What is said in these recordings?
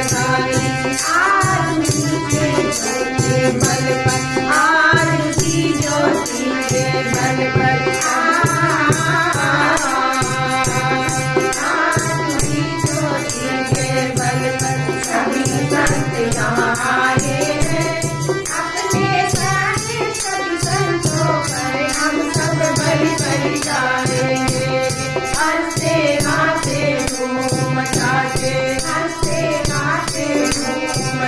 जगाई आरती के ज्योति बल पर आरती ज्योति के बल पर आरती ज्योति के बल पर सभी संत यहाँ आए हैं अपने सारे सभी संतों पर हम सब बलि बलि जाएंगे हंसते गाते धूम मचाते हंसते गाते धूम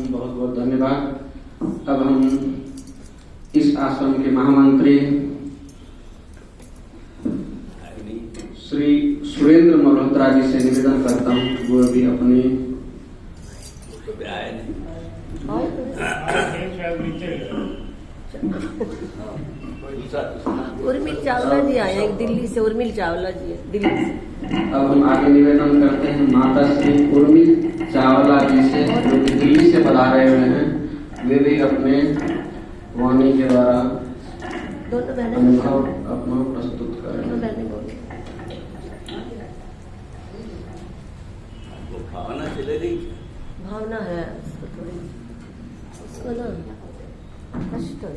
बहुत बहुत धन्यवाद। अब हम इस आश्रम के महामंत्री श्री सुरेंद्र मल्होत्रा जी से निवेदन करता हूँ, वो भी अपनी उर्मिल चावला जी आए हैं दिल्ली से। उर्मिल चावला जी है दिल्ली से। अब हम आगे निवेदन करते हैं माता श्री उर्मिल चावला जी से, जो कि दिल्ली से पधारे हुए हैं। वे भी अपने वाणी के द्वारा अनुभव अपना प्रस्तुत करें। भावना चले रही, भावना है उसको थोड़ी, उसको ना कष्ट है।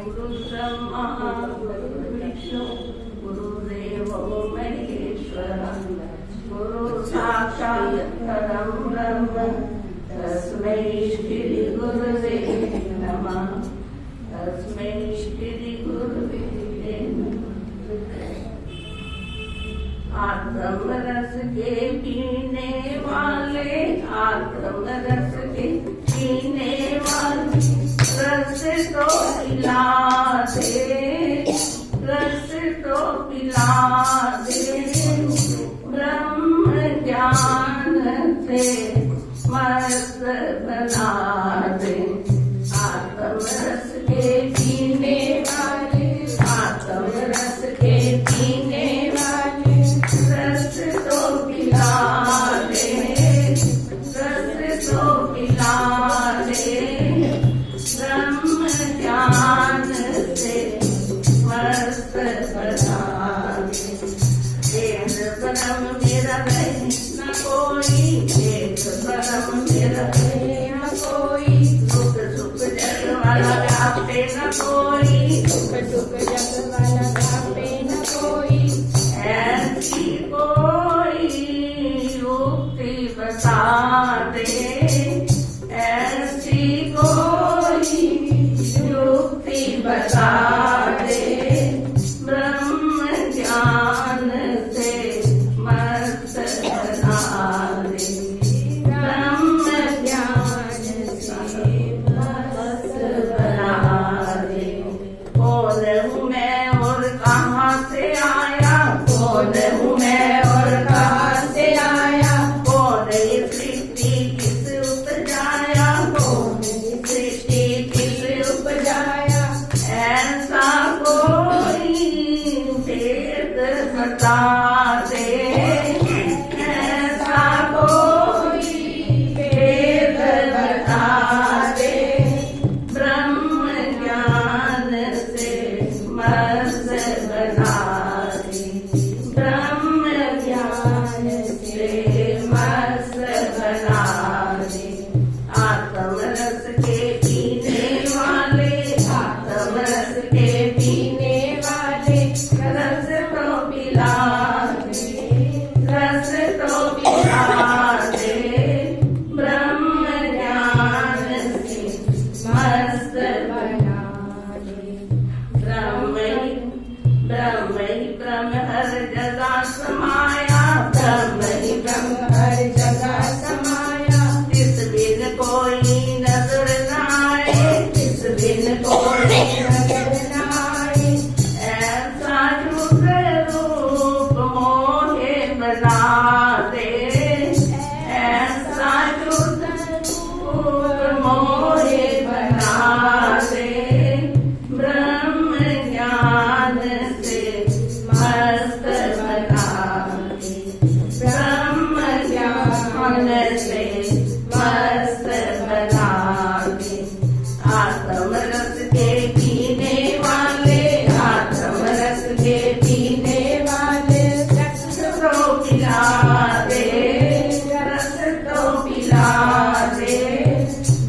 गुरु ब्रह्मा गुरु विष्णु गुरुदेवो महेश्वर गुरु साक्षात् परं ब्रह्म तस्मै श्री गुरुवे नमः। तस्मै श्री गुरुवे आत्म रस के पीने वाले, आत्म रस के पीने वाले, रस तो पिला दे, रस तो पिला दे, ब्रह्म ज्ञान से मस्त बना दे। आत्म रस के पीने वाले, आत्म रस के पीने वाले, रस तो पिला दे, रस तो पिला दे, ब्रह्म ज्ञान से मस्त बना दे। एक ब्रह्म मेरा रहे न कोई, एक ब्रह्म मेरा रहे न कोई, सुख सुख जग वाला व्यापे न कोई, सुख सुख जग वाला व्यापे न कोई। ऐसी कोई युक्ति बता दे, ऐसी कोई युक्ति बता दे, ब्रह्म ज्ञान से मस्त बना दे, ब्रह्म ज्ञान से मस्त बना दे। कौन हूँ मैं और कहाँ से आया, कौन हूँ मैं और कहाँ से आया, कौन ये सृष्टि किस उपजाया, कौन ये सृष्टि किस उपजाया। ऐसा कोई भेद बता दे, ऐसा कोई भेद बता दे, ब्रह्म ज्ञान से मस्त बना दे, ब्रह्म ज्ञान से मस्त बना दे। आत्म रस के पीने वाले, आत्म रस के पीने वाले, रस तो पिला दे, रस तो पिला दे, ब्रह्म ज्ञान से मस्त बना दे। ब्रह्म ही ब्रह्म हर जगह समाया, ब्रह्म ही ब्रह्म हर जगह समाया। जिस बिन कोई नजर न आए, जिस बिन कोई नजर न आए, ऐसा रुद्र रूप मोहे बना दे, ऐसा रुद्र रूप मोहे बना दे, ब्रह्म ज्ञान से मस्त बना दे, ब्रह्म ज्ञान से मस्त बना दे। आत्म रस के पीने वाले, आत्म रस के पीने वाले, रस तो पिला दे, रस तो पिला दे,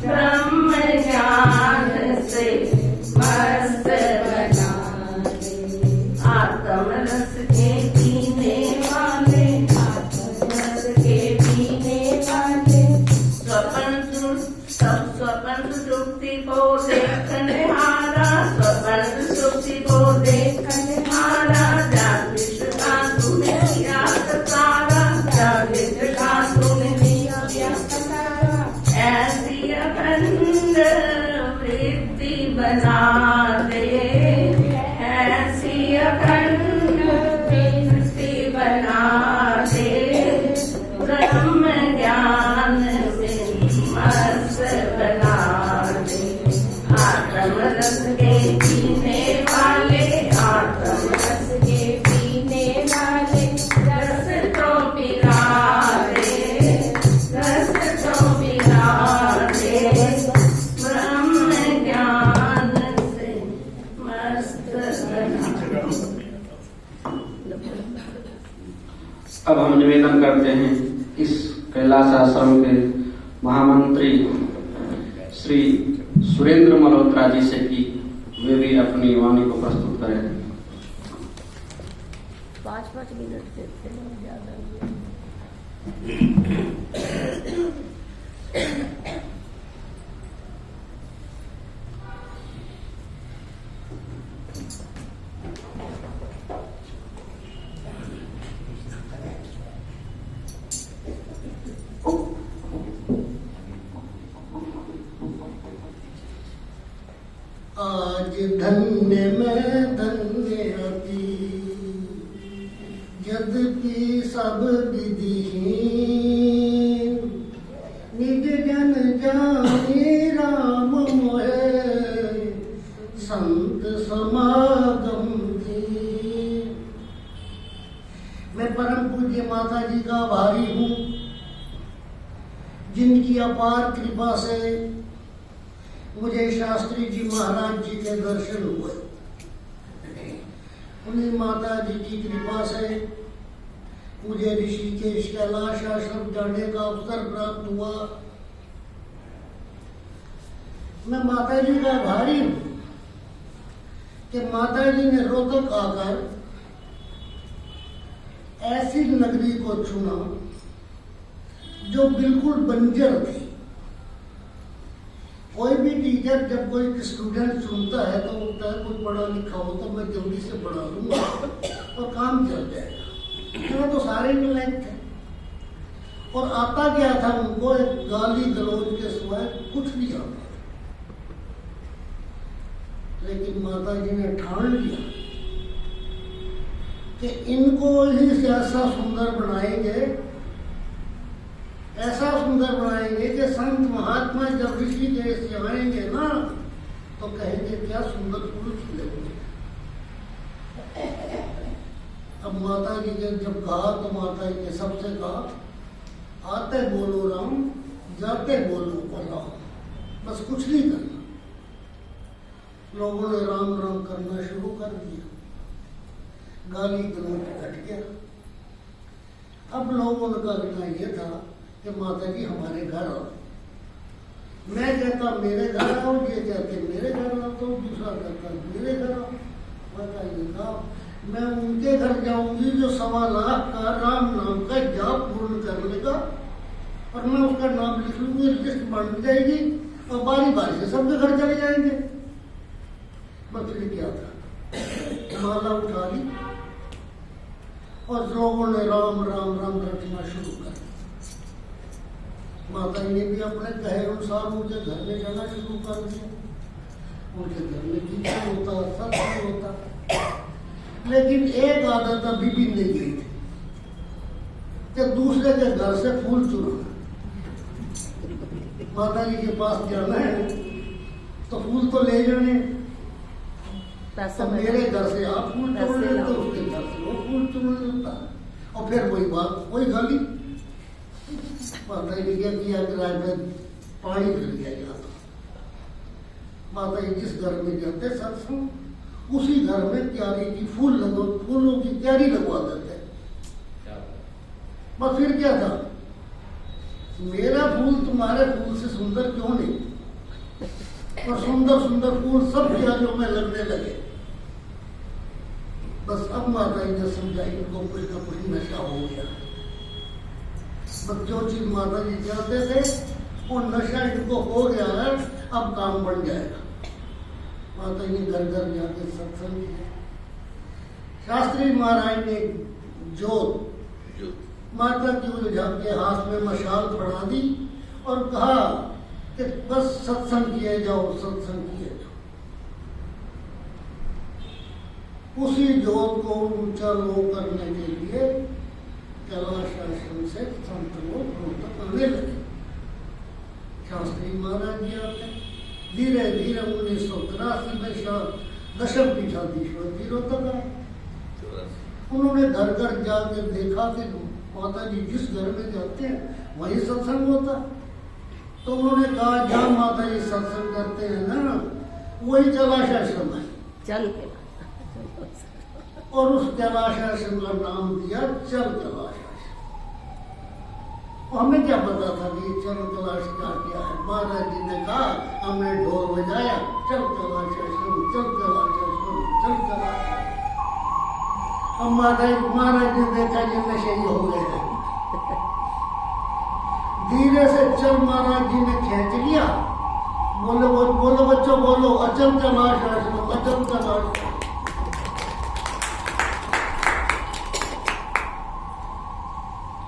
ब्रह्म ज्ञान से मस्त बना दे। आत्म रस के पीने वाले, आत्म रस के पीने वाले, स्वपन सुप्ति को देखने बना दे, ऐसी अखंड कीर्ति बना दे, ब्रह्म ज्ञान से मस्त बना दे। आत्म रस के पीने वाले, आत्म रस के पीने वाले, रस तो पिला दे, रस तो पिला दे, ब्रह्म ज्ञान से मस्त बना दे। अब हम निवेदन करते हैं इस कैलाश आश्रम के महामंत्री श्री सुरेंद्र मल्होत्रा जी से कि वे भी अपनी वाणी को प्रस्तुत करें। 5-5 मिनट देते हैं, ज्यादा आज धन्य मैं धन्य अति, यद्यपि सब विधिहीन, निज जन जाने राम मोहे, संत समागम दीन। मैं परम पूज्य माता जी का आभारी हूँ, जिनकी अपार कृपा से मुझे शास्त्री जी महाराज जी के दर्शन हुए। उन्हीं माता जी की कृपा से मुझे ऋषिकेश कैलाश आश्रम जाने का अवसर प्राप्त हुआ। मैं माता जी का आभारी हूँ कि माता जी ने रोहतक आकर ऐसी नगरी को चुना जो बिल्कुल बंजर थी। कोई भी टीचर जब कोई स्टूडेंट सुनता है तो बोलता है कोई पढ़ा लिखा हो तो मैं जल्दी से पढ़ा दूंगा और काम चल जाएगा। तो सारे नालायक थे और आता क्या था उनको एक गाली गलौज के सिवाय कुछ नहीं आता। लेकिन माता जी ने ठान लिया कि इनको ही ऐसा सुंदर बनाएंगे, ऐसा सुंदर बनाएंगे कि संत महात्मा जब ऋषिकेश से आएंगे ना तो कहेंगे क्या सुंदर पुरुष खिलेंगे। अब माता जी ने जब कहा तो माता जी ने सबसे कहा, आते बोलो राम, जाते बोलो राम, बस कुछ नहीं करना। लोगों ने राम राम करना शुरू कर दिया, गाली गलौज घट गया। अब लोगों का कहना यह था कि माता जी हमारे घर आओ। मैं कहता मेरे घर आओ, ये कहते मेरे घर आओ, तो दूसरा कहता मेरे घर आओ। माता जी कहा मैं उनके घर जाऊंगी जो 1.25 लाख का राम नाम का जाप पूर्ण कर लेगा और मैं उसका नाम लिख लूंगी, लिस्ट बन जाएगी और बारी बारी से सबके घर चले जाएंगे। बस ये क्या था, माला उठा ली और लोगों ने राम राम राम रटना शुरू कर दिया। माता जी ने भी अपने कहे अनुसार मुझे घर में जाना शुरू कर दिया। उनके घर में कीर्तन होता, सत्संग होता, लेकिन एक आदत अभी भी नहीं गई थी कि दूसरे के घर से फूल चुराना। माता जी के पास जाना है तो फूल तो ले जाने, तो मेरे घर से आप फूल तोड़ लेते, तो उसके घर से वो फूल तोड़ लेता और फिर वही बात वही गाली। माता जी ने क्या किया, किराए में पानी फिर दिया जाता। माता जी जिस घर में जाते सत्संग उसी घर में क्यारी की फूलों की क्यारी लगवा देते। बस फिर क्या था, मेरा फूल तुम्हारे फूल से सुंदर क्यों नहीं, और सुंदर सुंदर फूल सब क्यारियों में लगने लगे। बस अब माता जी ने समझाई उनको कुछ ना कुछ नशा हो गया। बस जो चीज माता जी चाहते थे वो नशा इनको हो गया है, अब काम बन जाएगा। माता जी ने घर घर जाके सत्संग किया। शास्त्री महाराज ने जोत माता की उलझा के हाथ में मशाल पड़ा दी और कहा कि बस सत्संग किए जाओ, सत्संग किए जाओ। उसी जोत को ऊंचा लो करने के लिए कैलाश आश्रम से संत लोग रोहतक आने लगे। शास्त्री महाराज जी आते, धीरे धीरे 1983 में दशम पीठाधीश्वर जी रोहतक आए। उन्होंने घर घर जाकर देखा कि माता जी जिस घर में जाते हैं वही सत्संग होता। तो उन्होंने कहा जहाँ माता जी सत्संग करते हैं ना वही कैलाश आश्रम है। चल के और उस कैलाश आश्रम का नाम दिया चल कैलाश आश्रम। हमें क्या पता था कि चल कैलाश क्या है। महाराज जी ने कहा, हमने ढोल बजाया, चल कैलाश आश्रम, चल कैलाश आश्रम, चल कैलाश आश्रम। अब महाराज ने देखा ये नशे ही हो गए हैं। धीरे से चल महाराज जी ने खींच लिया। बोलो बच्चों बोलो, अचल कैलाश आश्रम, अचल कैलाश।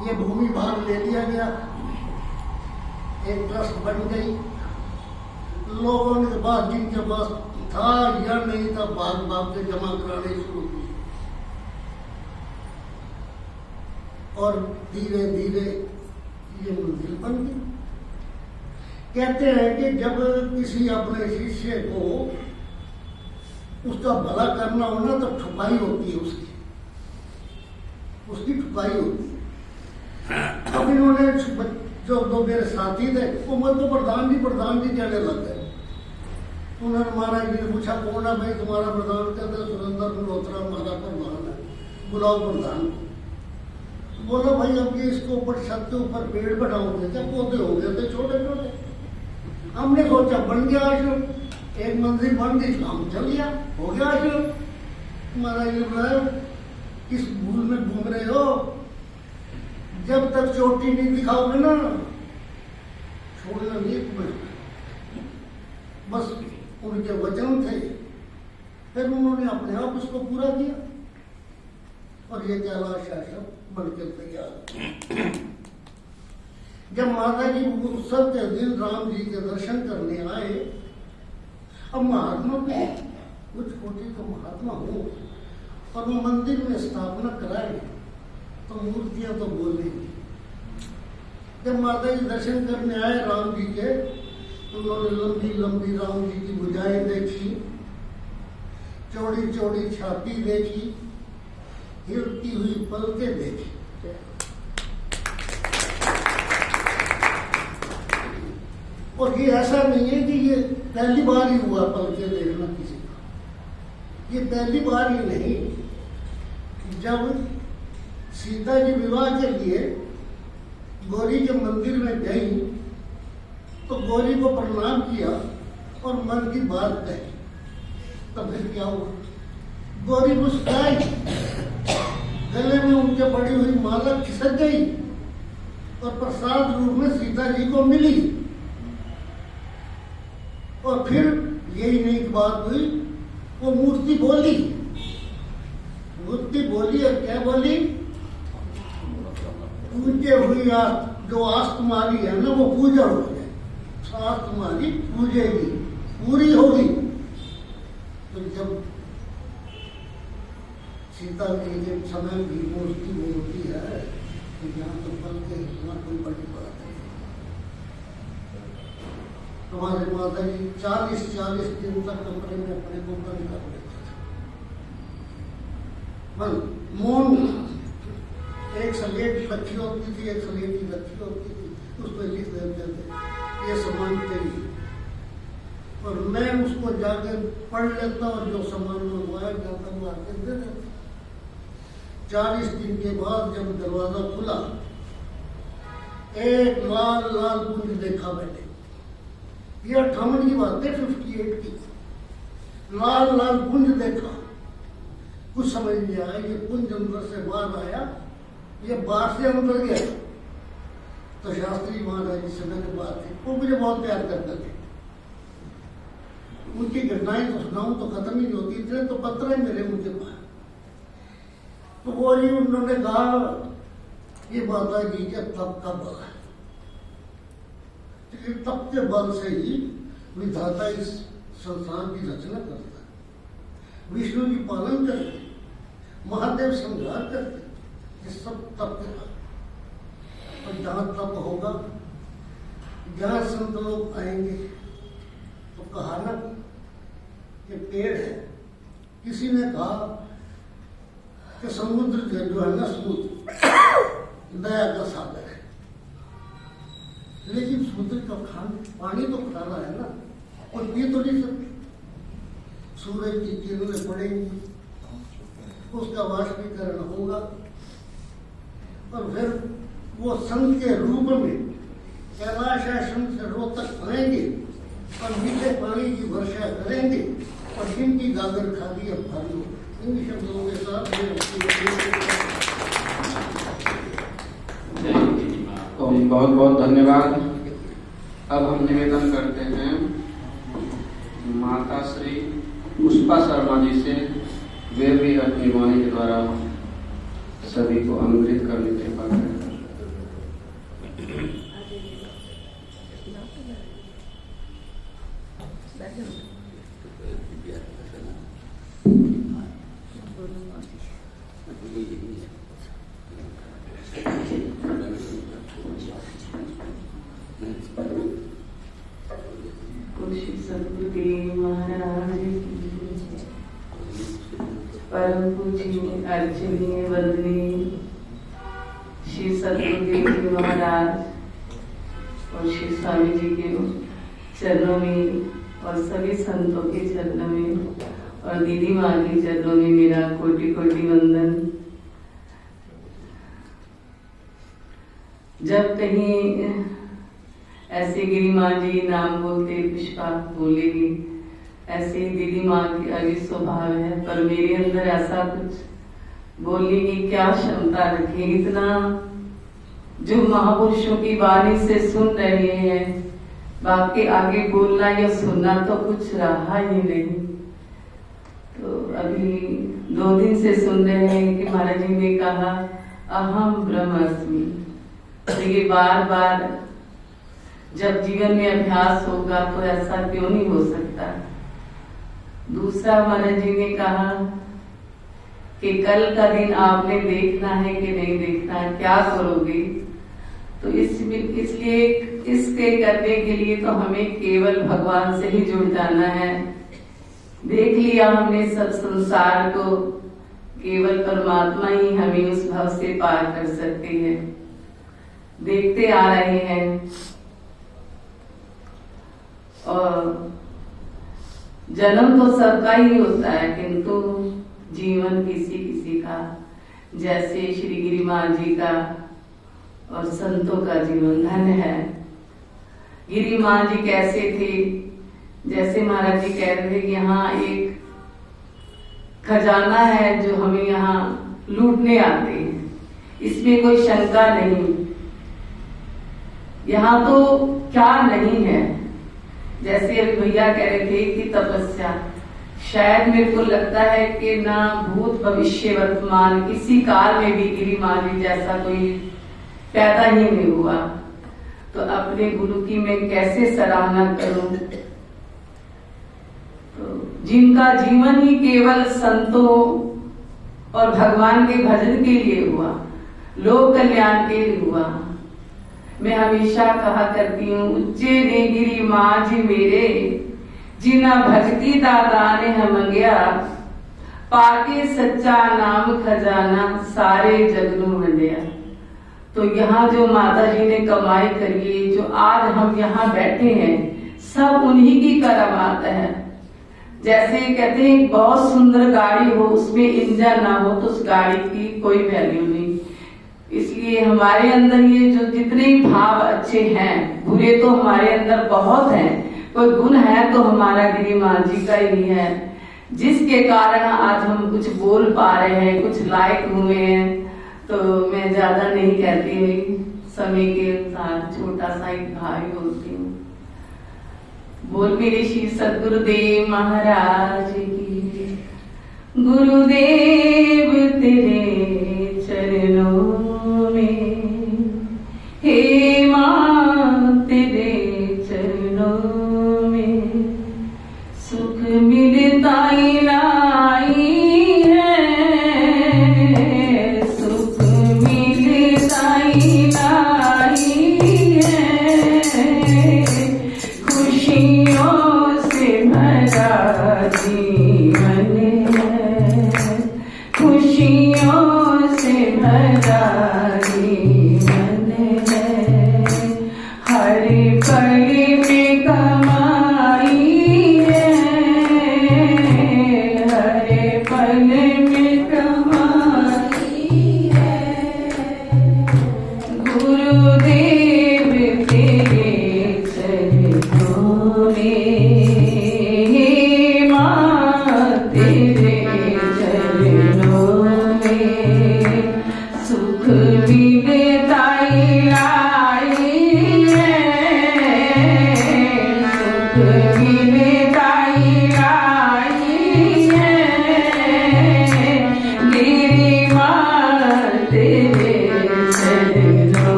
ये भूमि भाग ले लिया गया, एक ट्रस्ट बन गई। लोगों ने पास जिनके पास था या नहीं था भाग भाग के जमा कराने शुरू किए और धीरे धीरे ये मंजिल बन गई। कहते हैं कि जब किसी अपने शिष्य को उसका भला करना हो ना तो ठुकाई होती है, उसकी ठुकाई होती है। अब इन्होंने जो दो मेरे साथी थे वो मुझको प्रधान जी कहने लग गए। उन्होंने महाराज जी ने पूछा कौन है भाई तुम्हारा प्रधान? कहते सुरेंद्र मल्होत्रा हमारा प्रधान है, बुलाओ प्रधान को। बोला भाई अब ये इसको ऊपर छत के ऊपर पेड़ बनाओगे क्या? पौधे हो गए थे छोटे छोटे। हमने सोचा बन गया आश्रम, एक मंजिल बन गई, काम चल गया, हो गया आश्रम। महाराज जी ने बुलाया, किस भूल में घूम रहे हो? जब तक चोटी नहीं दिखाओगे ना छोड़ना नहीं तुम्हें। बस उनके वचन थे, फिर उन्होंने अपने आप उसको पूरा किया और ये कैलाश आश्रम बनकर तैयार। जब माता जी उत्सव के दिन राम जी के दर्शन करने आए, अब महात्मा के कुछ कोटि का महात्मा हो और वो मंदिर में स्थापना कराए तो मूर्तियां तो बोलेंगी। जब माता जी दर्शन करने आए राम जी के, उन्होंने लंबी लंबी राम जी की भुजाएं देखी, चौड़ी चौड़ी छाती देखी, हिलती हुई पलकें देखी। और ये ऐसा नहीं है कि ये पहली बार ही हुआ पलकें देखना किसी का, ये पहली बार ही नहीं। जब सीता जी विवाह के लिए गौरी के मंदिर में गई तो गौरी को प्रणाम किया और मन की बात कही, तो फिर क्या हुआ? गौरी मुस्कुराई, गले में उनके पड़ी हुई माला खिसक गई और प्रसाद रूप में सीता जी को मिली। और फिर यही नहीं की बात हुई, वो मूर्ति बोली और क्या बोली? पूजे हुई जो आस तुम्हारी है ना वो पूजा हो जाए, आस तुम्हारी पूजेगी, पूरी होगी। तो जब सीता के जब समय भी मूर्ति बोलती है तो यहाँ तो पल के इतना कोई बड़ी बात है। हमारे माता जी 40 दिन तक कमरे में अपने को बंद कर लेते थे। मौन, एक स्लेट रखी होती थी, एक स्लेट ही रखी होती थी, उसमें लिख देते थे ये सामान चाहिए और मैं उसको जाके पढ़ लेता और जो सामान मंगवाया जाता वो आके दे देता। 40 दिन के बाद जब दरवाजा खुला, एक लाल लाल कुंज देखा मैंने। ये 58 की बात है, 58 की। लाल लाल कुंज देखा, कुछ समझ नहीं आया। ये कुंज अंदर से बाहर आया, ये बाहर से अंदर गया। तो शास्त्री महाराज जी से मैंने बात की, वो मुझे बहुत प्यार करते थे। उनकी घटनाएं तो सुनाऊं तो खत्म ही नहीं होती थी, तो पत्र है मेरे उनके पास। तो वो ही उन्होंने कहा ये माता जी के तप का बल है, तप के बल से ही विधाता इस संसार की रचना करता है। विष्णु जी पालन करते, महादेव संहार करते, ये सब तप है। और जहाँ तप होगा, जहाँ संत लोग आएंगे, तो कहा ना कि पेड़ है। किसी ने कहा कि समुद्र जो है ना, समुद्र दया का सागर है, लेकिन समुद्र का पानी तो खाना है ना, और पी तो नहीं सकते। सूरज की किरणें पड़ेंगी, उसका वाष्पीकरण होगा, और फिर वो संत के रूप में कैलाश आश्रम से रोहतक आएंगे और मीठे पानी की वर्षा करेंगे, और जिनकी गागर खाली अब भर लो। इन शब्दों के साथ बहुत बहुत धन्यवाद। अब हम निवेदन करते हैं माता श्री पुष्पा शर्मा जी से, वे भी अपनी वाणी के द्वारा सभी को अनुग्रहित करने के बाद सदगुरुदेव महाराज परम पूज्य अर्चनीय वंदनीय श्री सदगुरुदेव जी महाराज और श्री स्वामी जी के चरणों में और सभी संतों के चरणों में और दीदी माँ के चरणों में मेरा कोटि कोटि वंदन। जब कहीं ऐसे गिरी माँ जी नाम बोलते, पुष्पा बोलेगी, ऐसे ही दीदी माँ की अलग स्वभाव है, पर मेरे अंदर ऐसा कुछ बोलने की क्या क्षमता रखे। इतना जो महापुरुषों की वाणी से सुन रहे हैं, बाकी आगे बोलना या सुनना तो कुछ रहा ही नहीं। तो अभी 2 दिन से सुन रहे हैं कि महाराज जी ने कहा अहम ब्रह्मास्मि। तो ये बार बार जब जीवन में अभ्यास होगा तो ऐसा क्यों नहीं हो सकता। दूसरा महाराज जी ने कहा कि कल का दिन आपने देखना है कि नहीं देखना है, क्या करोगे। तो इसलिए इसके करने के लिए तो हमें केवल भगवान से ही जुड़ जाना है। देख लिया हमने सब संसार को, केवल परमात्मा ही हमें उस भव से पार कर सकते हैं। देखते आ रहे हैं और जन्म तो सबका ही होता है, किंतु जीवन किसी किसी का, जैसे श्री गिरी माँ जी का और संतों का जीवन धन है। गिरी माँ जी कैसे थे, जैसे महाराज जी कह रहे थे कि यहाँ एक खजाना है जो हमें यहाँ लूटने आते हैं, इसमें कोई शंका नहीं। यहाँ तो क्या नहीं है, जैसे अभी भैया कह रहे थे कि तपस्या, शायद मेरे को लगता है कि ना भूत भविष्य वर्तमान किसी काल में भी गिरी माँ जी जैसा कोई पैदा ही नहीं हुआ। तो अपने गुरु की मैं कैसे सराहना करूं। तो जिनका जीवन ही केवल संतों और भगवान के भजन के लिए हुआ, लोक कल्याण के लिए हुआ। मैं हमेशा कहा करती हूँ, उच्चे ने गिरी माँ जी मेरे, जिना भक्ति दादा ने हम गया, पाके सच्चा नाम खजाना सारे जग नू मंडिया। तो यहाँ जो माता जी ने कमाई करी, जो आज हम यहाँ बैठे हैं, सब उन्हीं की करामात है। जैसे कहते हैं बहुत सुंदर गाड़ी हो, उसमें इंजन ना हो तो उस गाड़ी की कोई वैल्यू नहीं। इसलिए हमारे अंदर ये जो जितने भाव अच्छे हैं, बुरे तो हमारे अंदर बहुत हैं, कोई गुण है तो हमारा गिरी माँ जी का ही है, जिसके कारण आज हम कुछ बोल पा रहे हैं, कुछ लायक हुए हैं। तो मैं ज्यादा नहीं कहती हुई, समय के अनुसार छोटा सा एक भाई बोलती हूँ। बोल मेरे श्री सदगुरुदेव महाराज की। गुरुदेव तेरे चरणों में, हे माँ तेरे चरणों में, सुख मिलता ही लाई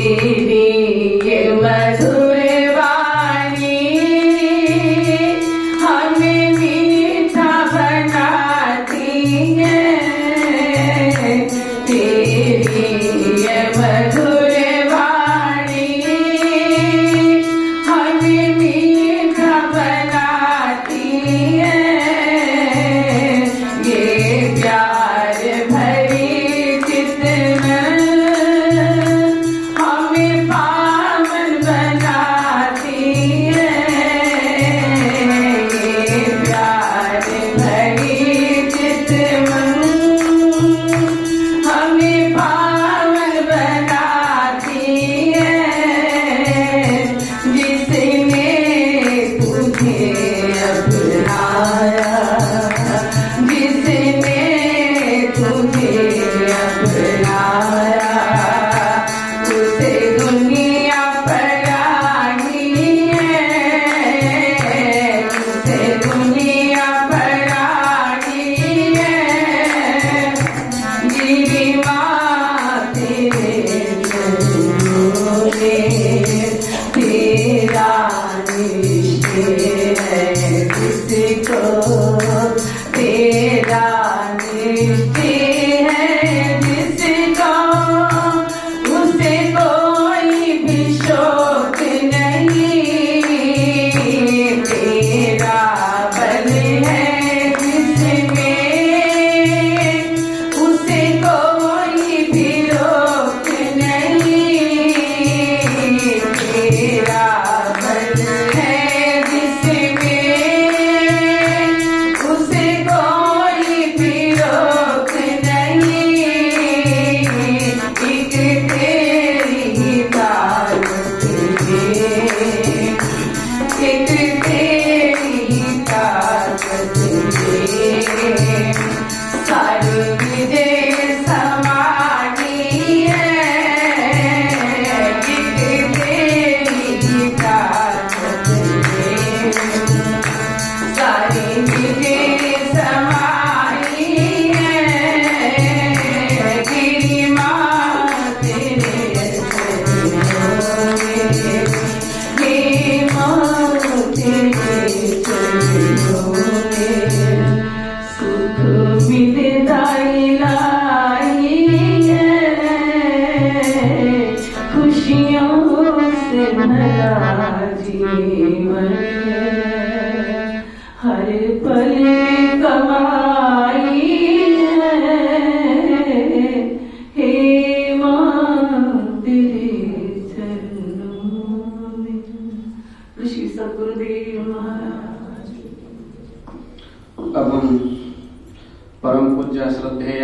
तेरी ये मधुर वाणी हमें मीठा बनाती है। तेरी ये मधुर वाणी हमें मीठा बनाती है। ये प्यार भरी चितवन हमें पावन बनाती है। ये प्यार भरी चितवन हमें पावन बनाती है। जिसने तुझे अपनाया, जिसने तुझे अपनाया, उसे दुनिया परानी है। उसे दुनिया परानी है। मेरी माँ तेरे चरणों में तेरा निश्चय है। किसको तेरा निश्चय है, जिसको उसे कोई भी शोक नहीं। तेरा बल है जिसमें उसे कोई भी रोक नहीं। तेरा बल है जिसमें उसे कोई भी रोक नहीं। एक तेरी ताकत है, एक तेरी ताकत है। सारी विजय समानी है। एक तेरी ताकत है। सारी विजय समानी है। तेरी माँ तेरे चरणों में, हे माँ तेरे चरणों में सुख मिलदाई लाई है। खुशियों से भरा जीवन हर पल में कमाई है। हे माँ तेरे चरणों में। ऋषि सद्गुरुदेव महाराज। अब हम परम पूज्य श्रद्धेय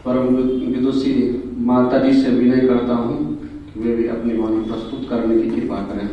परम विदुषी माता जी से विनय करता हूँ कि वे भी अपनी वाणी प्रस्तुत करने की कृपा करें।